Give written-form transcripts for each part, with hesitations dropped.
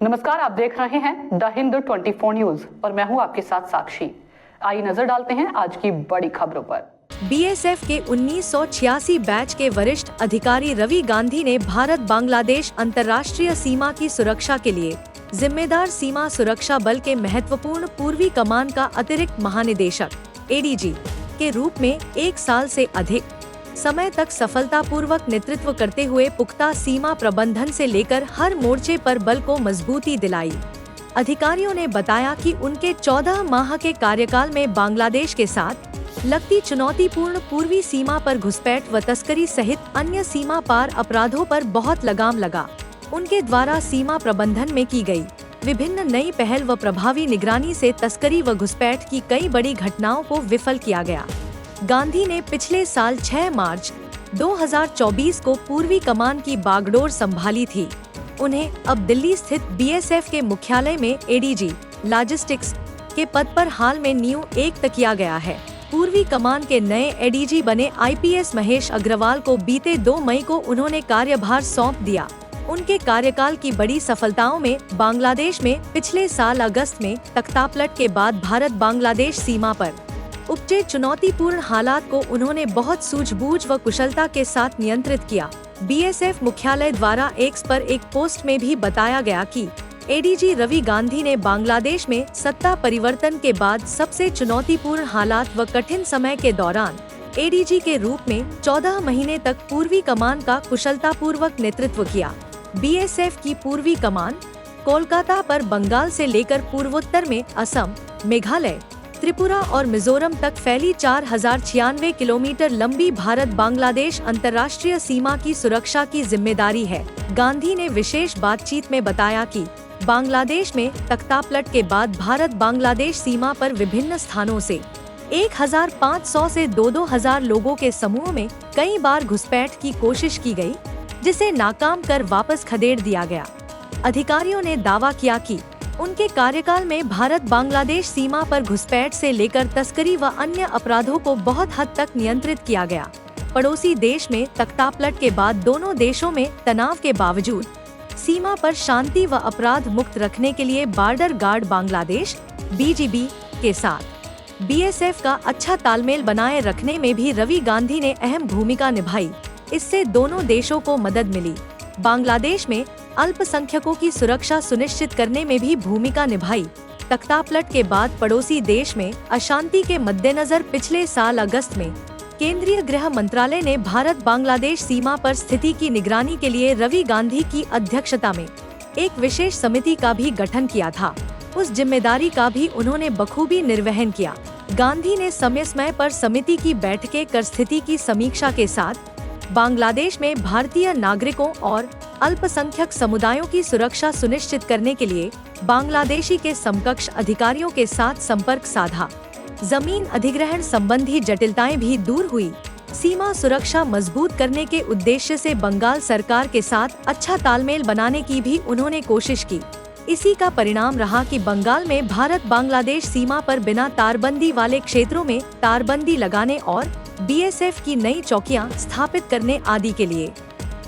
नमस्कार, आप देख रहे हैं द हिंदू 24 न्यूज और मैं हूं आपके साथ साक्षी। आइए नजर डालते हैं आज की बड़ी खबरों पर। बीएसएफ के 1986 बैच के वरिष्ठ अधिकारी रवि गांधी ने भारत बांग्लादेश अंतर्राष्ट्रीय सीमा की सुरक्षा के लिए जिम्मेदार सीमा सुरक्षा बल के महत्वपूर्ण पूर्वी कमान का अतिरिक्त महानिदेशक एडीजी के रूप में 1 साल से अधिक समय तक सफलतापूर्वक नेतृत्व करते हुए पुख्ता सीमा प्रबंधन से लेकर हर मोर्चे पर बल को मजबूती दिलाई। अधिकारियों ने बताया कि उनके 14 माह के कार्यकाल में बांग्लादेश के साथ लगती चुनौतीपूर्ण पूर्वी सीमा पर घुसपैठ व तस्करी सहित अन्य सीमा पार अपराधों पर बहुत लगाम लगा। उनके द्वारा सीमा प्रबंधन में की गई विभिन्न नई पहल व प्रभावी निगरानी से तस्करी व घुसपैठ की कई बड़ी घटनाओं को विफल किया गया। गांधी ने पिछले साल 6 मार्च 2024 को पूर्वी कमान की बागडोर संभाली थी। उन्हें अब दिल्ली स्थित बीएसएफ के मुख्यालय में एडीजी लॉजिस्टिक्स के पद पर हाल में नियुक्त किया गया है। पूर्वी कमान के नए एडीजी बने आईपीएस महेश अग्रवाल को बीते 2 मई को उन्होंने कार्यभार सौंप दिया। उनके कार्यकाल की बड़ी सफलताओं में बांग्लादेश में पिछले साल अगस्त में तख्तापलट के बाद भारत बांग्लादेश सीमा पर उपजे चुनौतीपूर्ण हालात को उन्होंने बहुत सूझबूझ व कुशलता के साथ नियंत्रित किया। बीएसएफ मुख्यालय द्वारा एक्स पर एक पोस्ट में भी बताया गया कि एडीजी रवि गांधी ने बांग्लादेश में सत्ता परिवर्तन के बाद सबसे चुनौतीपूर्ण हालात व कठिन समय के दौरान एडीजी के रूप में 14 महीने तक पूर्वी कमान का कुशलतापूर्वक नेतृत्व किया। बीएसएफ की पूर्वी कमान कोलकाता पर बंगाल से लेकर पूर्वोत्तर में असम, मेघालय, त्रिपुरा और मिजोरम तक फैली 4096 किलोमीटर लंबी भारत बांग्लादेश अंतर्राष्ट्रीय सीमा की सुरक्षा की जिम्मेदारी है। गांधी ने विशेष बातचीत में बताया कि बांग्लादेश में तख्तापलट के बाद भारत बांग्लादेश सीमा पर विभिन्न स्थानों से 1500 से 2000 लोगों के समूह में कई बार घुसपैठ की कोशिश की गई, जिसे नाकाम कर वापस खदेड़ दिया गया। अधिकारियों ने दावा किया कि उनके कार्यकाल में भारत बांग्लादेश सीमा पर घुसपैठ से लेकर तस्करी व अन्य अपराधों को बहुत हद तक नियंत्रित किया गया। पड़ोसी देश में तख्तापलट के बाद दोनों देशों में तनाव के बावजूद सीमा पर शांति व अपराध मुक्त रखने के लिए बॉर्डर गार्ड बांग्लादेश बीजीबी के साथ बीएसएफ का अच्छा तालमेल बनाए रखने में भी रवि गांधी ने अहम भूमिका निभाई। इससे दोनों देशों को मदद मिली। बांग्लादेश में अल्पसंख्यकों की सुरक्षा सुनिश्चित करने में भी भूमिका निभाई। तख्तापलट के बाद पड़ोसी देश में अशांति के मद्देनजर पिछले साल अगस्त में केंद्रीय गृह मंत्रालय ने भारत बांग्लादेश सीमा पर स्थिति की निगरानी के लिए रवि गांधी की अध्यक्षता में एक विशेष समिति का भी गठन किया था। उस जिम्मेदारी का भी उन्होंने बखूबी निर्वहन किया। गांधी ने समय समय पर समिति की बैठकें कर स्थिति की समीक्षा के साथ बांग्लादेश में भारतीय नागरिकों और अल्पसंख्यक समुदायों की सुरक्षा सुनिश्चित करने के लिए बांग्लादेशी के समकक्ष अधिकारियों के साथ संपर्क साधा। जमीन अधिग्रहण संबंधी जटिलताएं भी दूर हुई। सीमा सुरक्षा मजबूत करने के उद्देश्य से बंगाल सरकार के साथ अच्छा तालमेल बनाने की भी उन्होंने कोशिश की। इसी का परिणाम रहा कि बंगाल में भारत बांग्लादेश सीमा पर बिना तारबंदी वाले क्षेत्रों में तारबंदी लगाने और बीएसएफ की नई चौकियां स्थापित करने आदि के लिए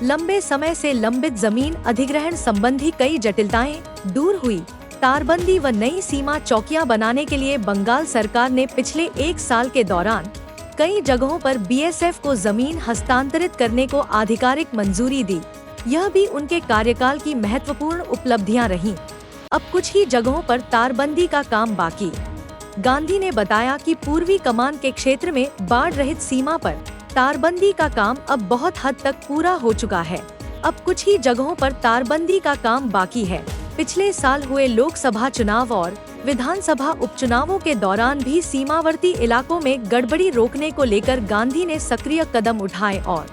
लंबे समय से लंबित जमीन अधिग्रहण संबंधी कई जटिलताएं दूर हुई। तारबंदी व नई सीमा चौकियां बनाने के लिए बंगाल सरकार ने पिछले 1 साल के दौरान कई जगहों पर बीएसएफ को जमीन हस्तांतरित करने को आधिकारिक मंजूरी दी। यह भी उनके कार्यकाल की महत्वपूर्ण उपलब्धियां रहीं। अब कुछ ही जगहों पर तारबंदी का काम बाकी। गांधी ने बताया कि पूर्वी कमान के क्षेत्र में बाढ़ रहित सीमा पर तारबंदी का काम अब बहुत हद तक पूरा हो चुका है। अब कुछ ही जगहों पर तारबंदी का काम बाकी है। पिछले साल हुए लोकसभा चुनाव और विधानसभा उपचुनावों के दौरान भी सीमावर्ती इलाकों में गड़बड़ी रोकने को लेकर गांधी ने सक्रिय कदम उठाए और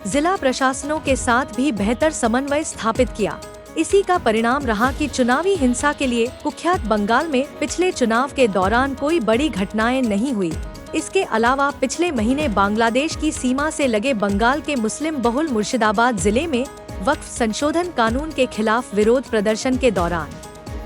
जिला प्रशासनों के साथ भी बेहतर समन्वय स्थापित किया। इसी का परिणाम रहा कि चुनावी हिंसा के लिए कुख्यात बंगाल में पिछले चुनाव के दौरान कोई बड़ी घटनाएं नहीं हुई। इसके अलावा पिछले महीने बांग्लादेश की सीमा से लगे बंगाल के मुस्लिम बहुल मुर्शिदाबाद जिले में वक्फ संशोधन कानून के खिलाफ विरोध प्रदर्शन के दौरान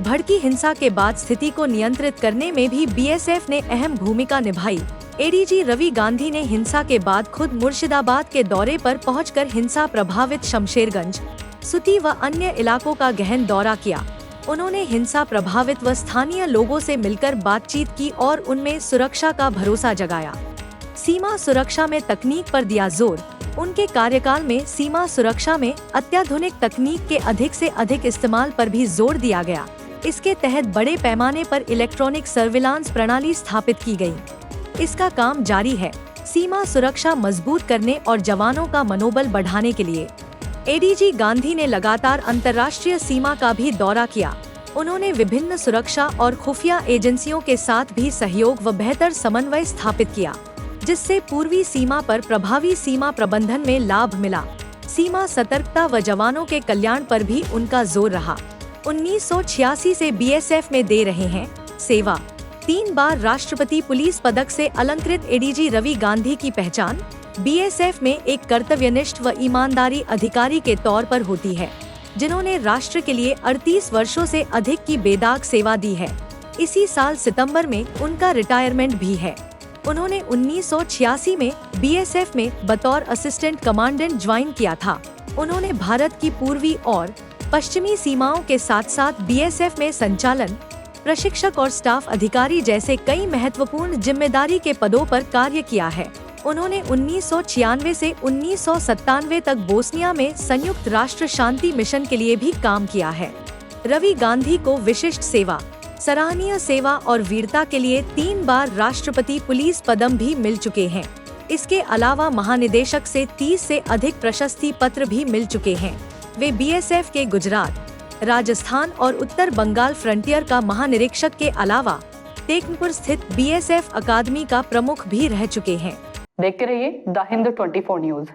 भड़की हिंसा के बाद स्थिति को नियंत्रित करने में भी बीएसएफ ने अहम भूमिका निभाई। एडीजी रवि गांधी ने हिंसा के बाद खुद मुर्शिदाबाद के दौरे पर पहुंचकर हिंसा प्रभावित शमशेरगंज, सुती व अन्य इलाकों का गहन दौरा किया। उन्होंने हिंसा प्रभावित व स्थानीय लोगों से मिलकर बातचीत की और उनमें सुरक्षा का भरोसा जगाया। सीमा सुरक्षा में तकनीक पर दिया जोर। उनके कार्यकाल में सीमा सुरक्षा में अत्याधुनिक तकनीक के अधिक से अधिक इस्तेमाल पर भी जोर दिया गया। इसके तहत बड़े पैमाने पर इलेक्ट्रॉनिक सर्विलांस प्रणाली स्थापित की गई। इसका काम जारी है। सीमा सुरक्षा मजबूत करने और जवानों का मनोबल बढ़ाने के लिए एडीजी गांधी ने लगातार अंतर्राष्ट्रीय सीमा का भी दौरा किया। उन्होंने विभिन्न सुरक्षा और खुफिया एजेंसियों के साथ भी सहयोग व बेहतर समन्वय स्थापित किया, जिससे पूर्वी सीमा पर प्रभावी सीमा प्रबंधन में लाभ मिला। सीमा सतर्कता व जवानों के कल्याण पर भी उनका जोर रहा। 1986 से बीएसएफ में दे रहे हैं सेवा। 3 बार राष्ट्रपति पुलिस पदक से अलंकृत एडीजी रवि गांधी की पहचान बीएसएफ में एक कर्तव्यनिष्ठ व ईमानदारी अधिकारी के तौर पर होती है, जिन्होंने राष्ट्र के लिए 38 वर्षों से अधिक की बेदाग सेवा दी है। इसी साल सितंबर में उनका रिटायरमेंट भी है। उन्होंने 1986 में बीएसएफ में बतौर असिस्टेंट कमांडेंट ज्वाइन किया था। उन्होंने भारत की पूर्वी और पश्चिमी सीमाओं के साथ साथ बीएसएफ में संचालन, प्रशिक्षक और स्टाफ अधिकारी जैसे कई महत्वपूर्ण जिम्मेदारी के पदों पर कार्य किया है। उन्होंने 1996 से 1997 तक बोस्निया में संयुक्त राष्ट्र शांति मिशन के लिए भी काम किया है। रवि गांधी को विशिष्ट सेवा, सराहनीय सेवा और वीरता के लिए 3 बार राष्ट्रपति पुलिस पदक भी मिल चुके हैं। इसके अलावा महानिदेशक से 30 से अधिक प्रशस्ति पत्र भी मिल चुके हैं। वे बीएसएफ के गुजरात, राजस्थान और उत्तर बंगाल फ्रंटियर का महानिरीक्षक के अलावा टेकनपुर स्थित बीएसएफ अकादमी का प्रमुख भी रह चुके हैं। देखते रहिए द हिंद 24 न्यूज।